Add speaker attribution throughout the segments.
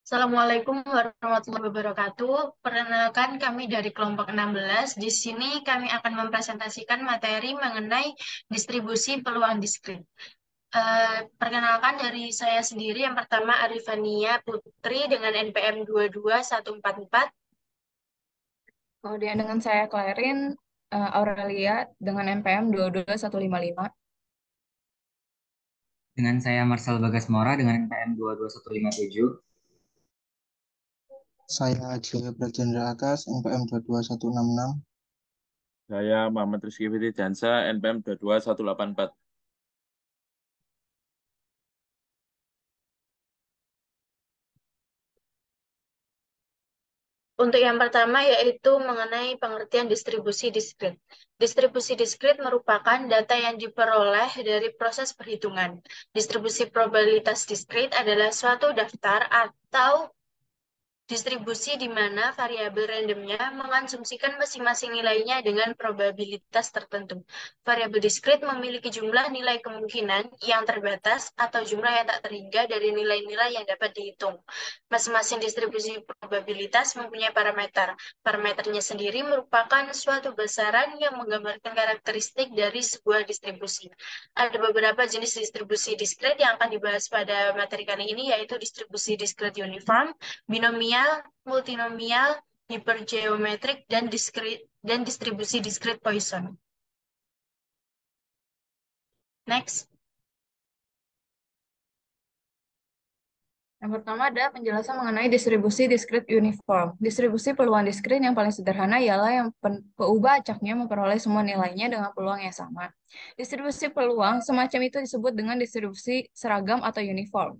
Speaker 1: Assalamualaikum warahmatullahi wabarakatuh. Perkenalkan kami dari kelompok 16. Di sini kami akan mempresentasikan materi mengenai distribusi peluang diskrit. Perkenalkan dari saya sendiri, yang pertama Arifania Putri dengan NPM 22144.
Speaker 2: Kemudian dengan saya Clarin Aurelia dengan NPM 22155.
Speaker 3: Dengan saya Marcel Bagas Mora dengan NPM 22157.
Speaker 4: Saya Jaya Brajendra Akas, NPM 22166.
Speaker 5: Saya Muhammad Rizky Fitri Jansa, NPM 22184.
Speaker 1: Untuk yang pertama yaitu mengenai pengertian distribusi diskrit. Distribusi diskrit merupakan data yang diperoleh dari proses perhitungan. Distribusi probabilitas diskrit adalah suatu daftar atau distribusi di mana variabel randomnya mengasumsikan masing-masing nilainya dengan probabilitas tertentu. Variabel diskrit memiliki jumlah nilai kemungkinan yang terbatas atau jumlah yang tak terhingga dari nilai-nilai yang dapat dihitung. Masing-masing distribusi probabilitas mempunyai parameter. Parameternya sendiri merupakan suatu besaran yang menggambarkan karakteristik dari sebuah distribusi. Ada beberapa jenis distribusi diskrit yang akan dibahas pada materi kali ini, yaitu distribusi diskrit uniform, binomial, multinomial, hipergeometrik, dan distribusi diskrit Poisson. Next.
Speaker 2: Yang pertama ada penjelasan mengenai distribusi diskrit uniform. Distribusi peluang diskrit yang paling sederhana ialah yang peubah acaknya memperoleh semua nilainya dengan peluang yang sama. Distribusi peluang semacam itu disebut dengan distribusi seragam atau uniform.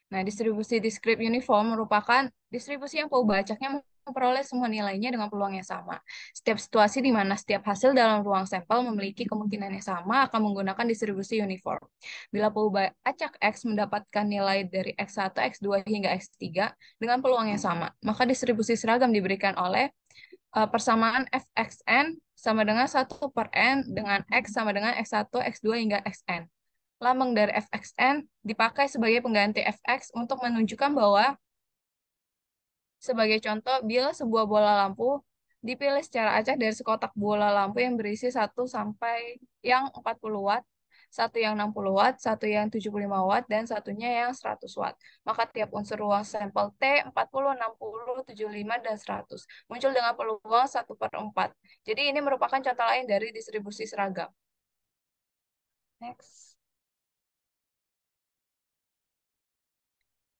Speaker 2: Nah, distribusi diskrit uniform merupakan distribusi yang peubah-acaknya memperoleh semua nilainya dengan peluang yang sama. Setiap situasi di mana setiap hasil dalam ruang sampel memiliki kemungkinan yang sama akan menggunakan distribusi uniform. Bila peubah-acak X mendapatkan nilai dari X1, X2 hingga X3 dengan peluang yang sama, maka distribusi seragam diberikan oleh persamaan Fxn sama dengan 1/n dengan X sama dengan X1, X2 hingga Xn. Lambang dari Fxn dipakai sebagai pengganti Fx untuk menunjukkan bahwa, sebagai contoh, bila sebuah bola lampu dipilih secara acak dari sekotak bola lampu yang berisi satu sampai yang 40 watt, satu yang 60 watt, satu yang 75 watt, dan satunya yang 100 watt. Maka tiap unsur ruang sampel T 40, 60, 75, dan 100 muncul dengan peluang 1/4. Jadi ini merupakan contoh lain dari distribusi seragam. Next.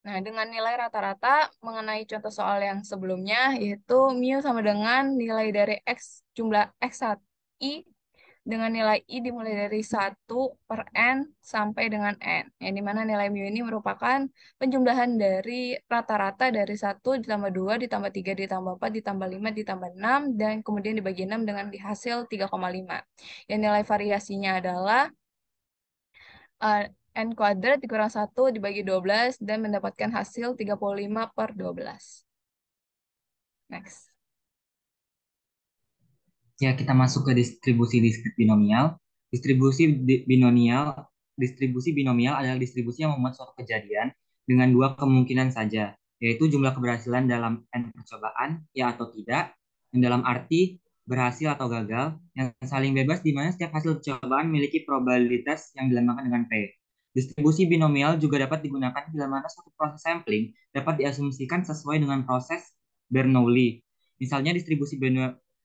Speaker 2: Nah, dengan nilai rata-rata mengenai contoh soal yang sebelumnya, yaitu mu sama dengan nilai dari X jumlah X1 I dengan nilai I dimulai dari 1/n sampai dengan N. Yang dimana nilai mu ini merupakan penjumlahan dari rata-rata dari 1 ditambah 2 ditambah 3 ditambah 4 ditambah 5 ditambah 6 dan kemudian dibagi 6 dengan dihasil 3,5. Yang nilai variasinya adalah uh, N kuadrat dikurang 1 dibagi 12 dan mendapatkan hasil 35/12. Next.
Speaker 3: Ya, kita masuk ke distribusi diskrit binomial. Distribusi binomial adalah distribusi yang memuat suatu kejadian dengan dua kemungkinan saja, yaitu jumlah keberhasilan dalam n percobaan, ya atau tidak, yang dalam arti berhasil atau gagal, yang saling bebas di mana setiap hasil percobaan memiliki probabilitas yang dilambangkan dengan P. Distribusi binomial juga dapat digunakan bila mana suatu proses sampling dapat diasumsikan sesuai dengan proses Bernoulli. Misalnya distribusi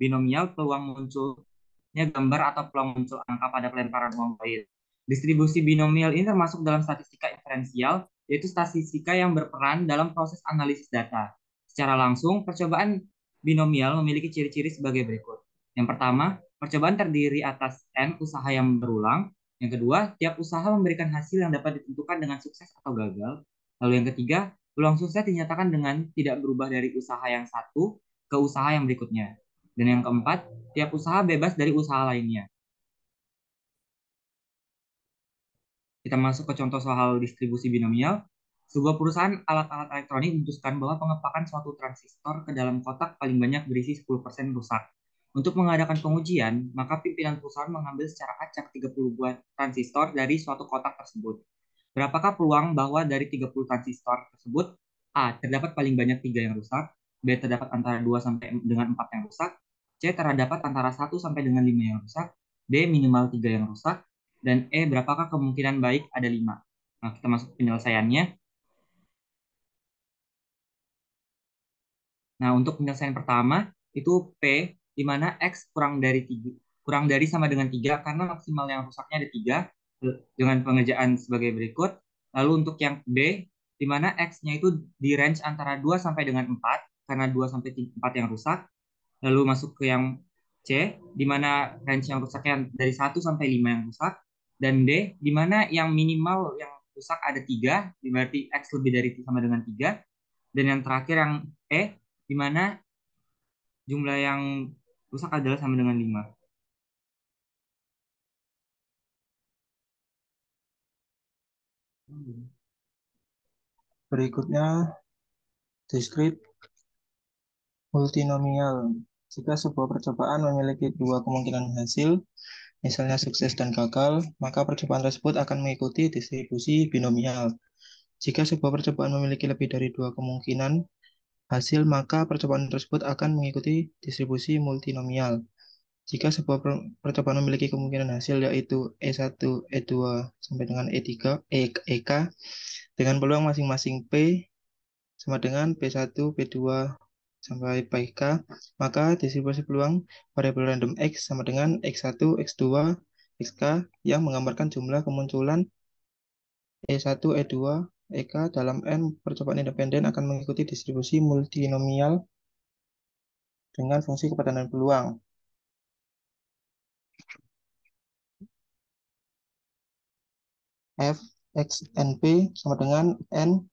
Speaker 3: binomial peluang munculnya gambar atau peluang muncul angka pada pelemparan uang koin. Distribusi binomial ini termasuk dalam statistika inferensial, yaitu statistika yang berperan dalam proses analisis data. Secara langsung, percobaan binomial memiliki ciri-ciri sebagai berikut. Yang pertama, percobaan terdiri atas N usaha yang berulang. Yang kedua, tiap usaha memberikan hasil yang dapat ditentukan dengan sukses atau gagal. Lalu yang ketiga, peluang sukses dinyatakan dengan tidak berubah dari usaha yang satu ke usaha yang berikutnya. Dan yang keempat, tiap usaha bebas dari usaha lainnya. Kita masuk ke contoh soal distribusi binomial. Sebuah perusahaan alat-alat elektronik memutuskan bahwa pengepakan suatu transistor ke dalam kotak paling banyak berisi 10% rusak. Untuk mengadakan pengujian, maka pimpinan perusahaan mengambil secara acak 30 buah transistor dari suatu kotak tersebut. Berapakah peluang bahwa dari 30 transistor tersebut A. Terdapat paling banyak 3 yang rusak. B. Terdapat antara 2 sampai dengan 4 yang rusak. C. Terdapat antara 1 sampai dengan 5 yang rusak. D. Minimal 3 yang rusak. Dan E. Berapakah kemungkinan baik ada 5? Nah, kita masuk ke penyelesaiannya. Nah, untuk penyelesaian pertama itu P, di mana X kurang dari sama dengan 3 karena maksimal yang rusaknya ada 3 dengan pengerjaan sebagai berikut. Lalu untuk yang B, di mana X-nya itu di range antara 2 sampai dengan 4 karena 2 sampai 4 yang rusak. Lalu masuk ke yang C, di mana range yang rusaknya dari 1 sampai 5 yang rusak. Dan D, di mana yang minimal yang rusak ada 3, berarti X lebih dari sama dengan 3. Dan yang terakhir yang E, di mana jumlah yang rusak adalah sama dengan 5.
Speaker 4: Berikutnya, diskrit multinomial. Jika sebuah percobaan memiliki dua kemungkinan hasil, misalnya sukses dan gagal, maka percobaan tersebut akan mengikuti distribusi binomial. Jika sebuah percobaan memiliki lebih dari dua kemungkinan hasil, maka percobaan tersebut akan mengikuti distribusi multinomial. Jika sebuah percobaan memiliki kemungkinan hasil yaitu E1, E2 sampai dengan E3, EK dengan peluang masing-masing P sama dengan P1, P2 sampai PK, maka distribusi peluang variabel random X sama dengan X1, X2, XK yang menggambarkan jumlah kemunculan E1, E2, EK dalam N percobaan independen akan mengikuti distribusi multinomial dengan fungsi kepadanan peluang. F X NP sama dengan N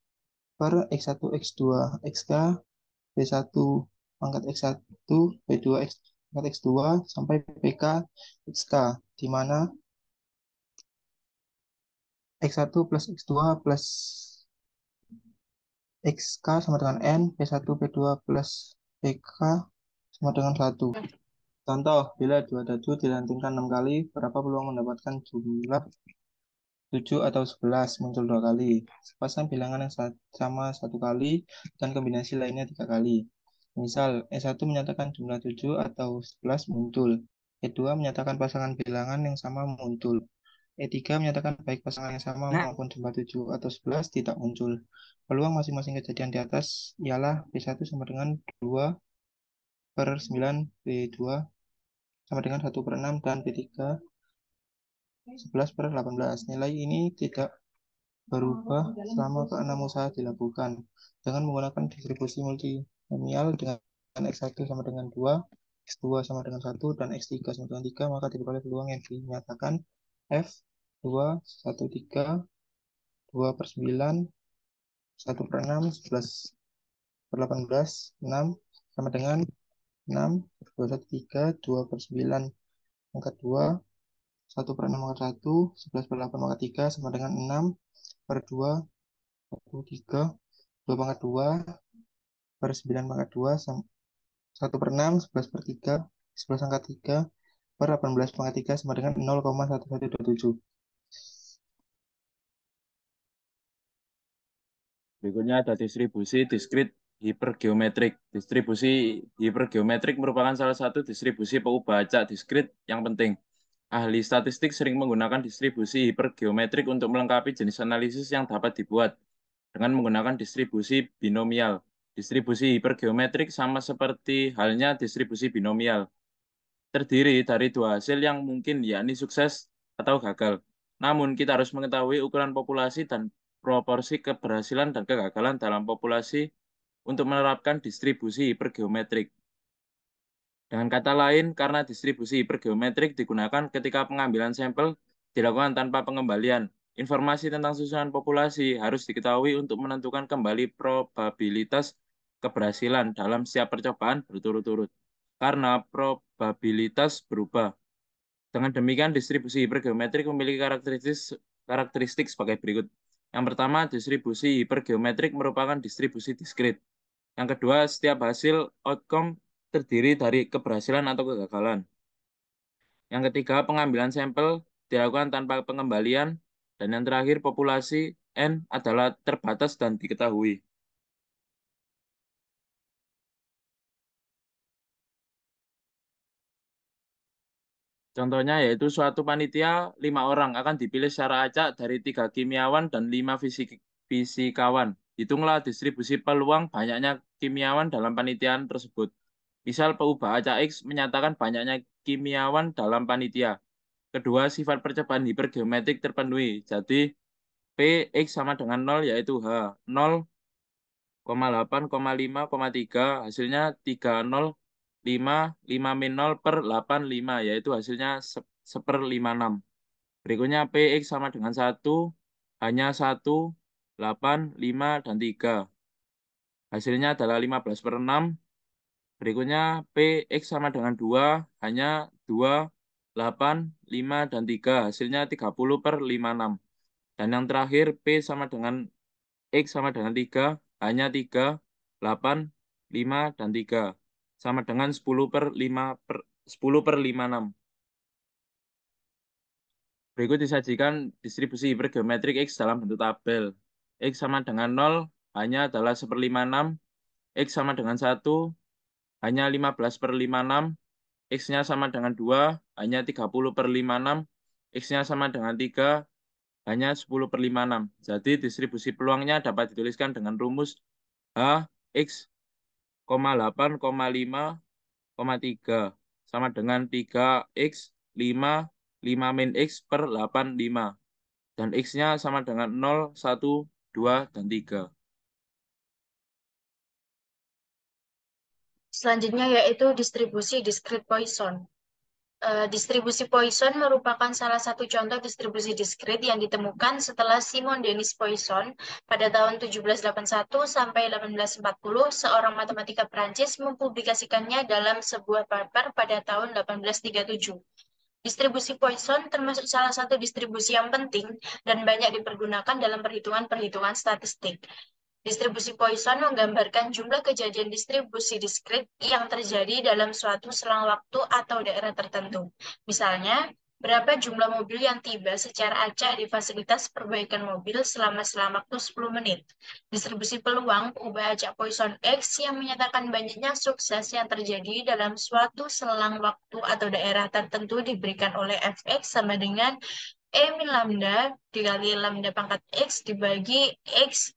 Speaker 4: per X1, X2, XK, P1 pangkat X1, P2 pangkat X2, sampai PK XK, di mana X1 plus X2 plus XK sama dengan N, P1, P2 plus PK sama dengan 1. Contoh, bila dua dadu dilantunkan 6 kali, berapa peluang mendapatkan jumlah 7 atau 11 muncul 2 kali. Sepasang bilangan yang sama 1 kali dan kombinasi lainnya 3 kali. Misal, E1 menyatakan jumlah 7 atau 11 muncul. E2 menyatakan pasangan bilangan yang sama muncul. E3 menyatakan baik pasangan yang sama
Speaker 3: Nah,
Speaker 4: maupun jumlah 7 atau 11 tidak muncul. Peluang masing-masing kejadian di atas ialah P1 sama dengan 2 per 9, P2 sama dengan 1 per 6, dan P3 11 per 18. Nilai ini tidak berubah selama ke-6 usaha dilakukan. Dengan menggunakan distribusi multinomial dengan X1 sama dengan 2, X2 sama dengan 1, dan X3 sama dengan 3, maka diperoleh peluang yang dinyatakan F 2, 1, 3, 2 per 9, 1 per 6, 11 per 18, 6, sama dengan 6, 2, 1, 3, 2 per 9, pangkat 2, 1 per 6 pangkat 1, 11 per 8 pangkat 3, sama dengan 6 per 2, 1, 3, 2 pangkat 2, per 9 pangkat 2, 1 per 6, 11 per 3, 11 pangkat 3, per 18 pangkat 3, sama dengan 0,1127.
Speaker 5: Berikutnya ada distribusi diskrit hipergeometrik. Distribusi hipergeometrik merupakan salah satu distribusi pengubah acak diskrit yang penting. Ahli statistik sering menggunakan distribusi hipergeometrik untuk melengkapi jenis analisis yang dapat dibuat dengan menggunakan distribusi binomial. Distribusi hipergeometrik sama seperti halnya distribusi binomial, terdiri dari dua hasil yang mungkin, yakni sukses atau gagal. Namun, kita harus mengetahui ukuran populasi dan proporsi keberhasilan dan kegagalan dalam populasi untuk menerapkan distribusi hipergeometrik. Dengan kata lain, karena distribusi hipergeometrik digunakan ketika pengambilan sampel dilakukan tanpa pengembalian, informasi tentang susunan populasi harus diketahui untuk menentukan kembali probabilitas keberhasilan dalam setiap percobaan berturut-turut. Karena probabilitas berubah. Dengan demikian, distribusi hipergeometrik memiliki karakteristik sebagai berikut. Yang pertama, distribusi hipergeometrik merupakan distribusi diskrit. Yang kedua, setiap hasil outcome terdiri dari keberhasilan atau kegagalan. Yang ketiga, pengambilan sampel dilakukan tanpa pengembalian. Dan yang terakhir, populasi N adalah terbatas dan diketahui. Contohnya yaitu suatu panitia 5 orang akan dipilih secara acak dari 3 kimiawan dan 5 fisikawan. Hitunglah distribusi peluang banyaknya kimiawan dalam panitiaan tersebut. Misal PU acak X menyatakan banyaknya kimiawan dalam panitia. Kedua, sifat percobaan hipergeometrik terpenuhi. Jadi, P X sama dengan 0 yaitu H. 0,8,5,3 hasilnya 3,05, 5 min 0 per 8,5 yaitu hasilnya 1/56. Berikutnya PX sama dengan 1, hanya 1, 8, 5, dan 3. Hasilnya adalah 15/6. Berikutnya PX sama dengan 2, hanya 2, 8, 5, dan 3. Hasilnya 30/56. Dan yang terakhir P sama dengan X sama dengan 3, hanya 3, 8, 5, dan 3. Sama dengan 10/56. Berikut disajikan distribusi hipergeometrik X dalam bentuk tabel. X sama dengan 0, hanya adalah 1/56. X sama dengan 1, hanya 15/56. X-nya sama dengan 2, hanya 30/56. X-nya sama dengan 3, hanya 10/56. Jadi distribusi peluangnya dapat dituliskan dengan rumus H X, 8,5,3 sama dengan 3X, 5, 5 min X per 8,5. Dan X-nya sama dengan 0, 1, 2, dan 3.
Speaker 1: Selanjutnya yaitu distribusi discrete Poisson. Distribusi Poisson merupakan salah satu contoh distribusi diskrit yang ditemukan setelah Simon Denis Poisson pada tahun 1781 sampai 1840, seorang matematika Prancis mempublikasikannya dalam sebuah paper pada tahun 1837. Distribusi Poisson termasuk salah satu distribusi yang penting dan banyak dipergunakan dalam perhitungan-perhitungan statistik. Distribusi Poisson menggambarkan jumlah kejadian distribusi diskrit yang terjadi dalam suatu selang waktu atau daerah tertentu. Misalnya, berapa jumlah mobil yang tiba secara acak di fasilitas perbaikan mobil selama waktu 10 menit. Distribusi peluang ubah acak Poisson X yang menyatakan banyaknya sukses yang terjadi dalam suatu selang waktu atau daerah tertentu diberikan oleh Fx sama dengan E min lambda dikali lambda pangkat X dibagi X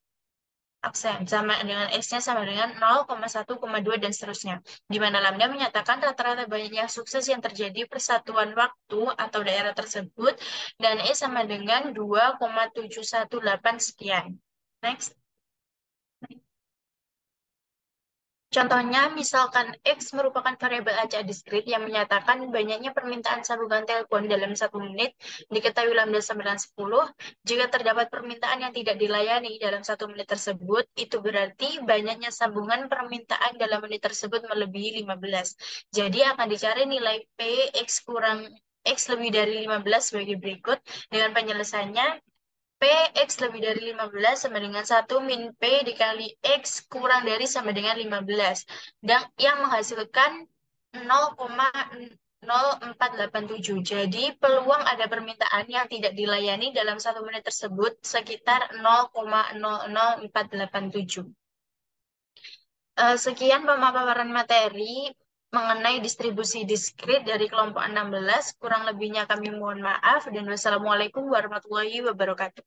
Speaker 1: absen sama dengan X-nya sama dengan 0,1,2 dan seterusnya. Di mana lambda menyatakan rata-rata banyaknya sukses yang terjadi persatuan waktu atau daerah tersebut dan E sama dengan 2,718 sekian. Next. Contohnya, misalkan X merupakan variabel acak diskrit yang menyatakan banyaknya permintaan sambungan telepon dalam 1 menit, diketahui lambda sama dengan 10. Jika terdapat permintaan yang tidak dilayani dalam 1 menit tersebut, itu berarti banyaknya sambungan permintaan dalam menit tersebut melebihi 15. Jadi akan dicari nilai P X kurang X lebih dari 15 sebagai berikut. Dengan penyelesaiannya, P X lebih dari 15 sama dengan 1 min P dikali X kurang dari sama dengan 15. Dan yang menghasilkan 0,0487. Jadi peluang ada permintaan yang tidak dilayani dalam 1 menit tersebut sekitar 0,00487. Sekian pemaparan materi mengenai distribusi diskrit dari kelompok 16. Kurang lebihnya kami mohon maaf dan wassalamualaikum warahmatullahi wabarakatuh.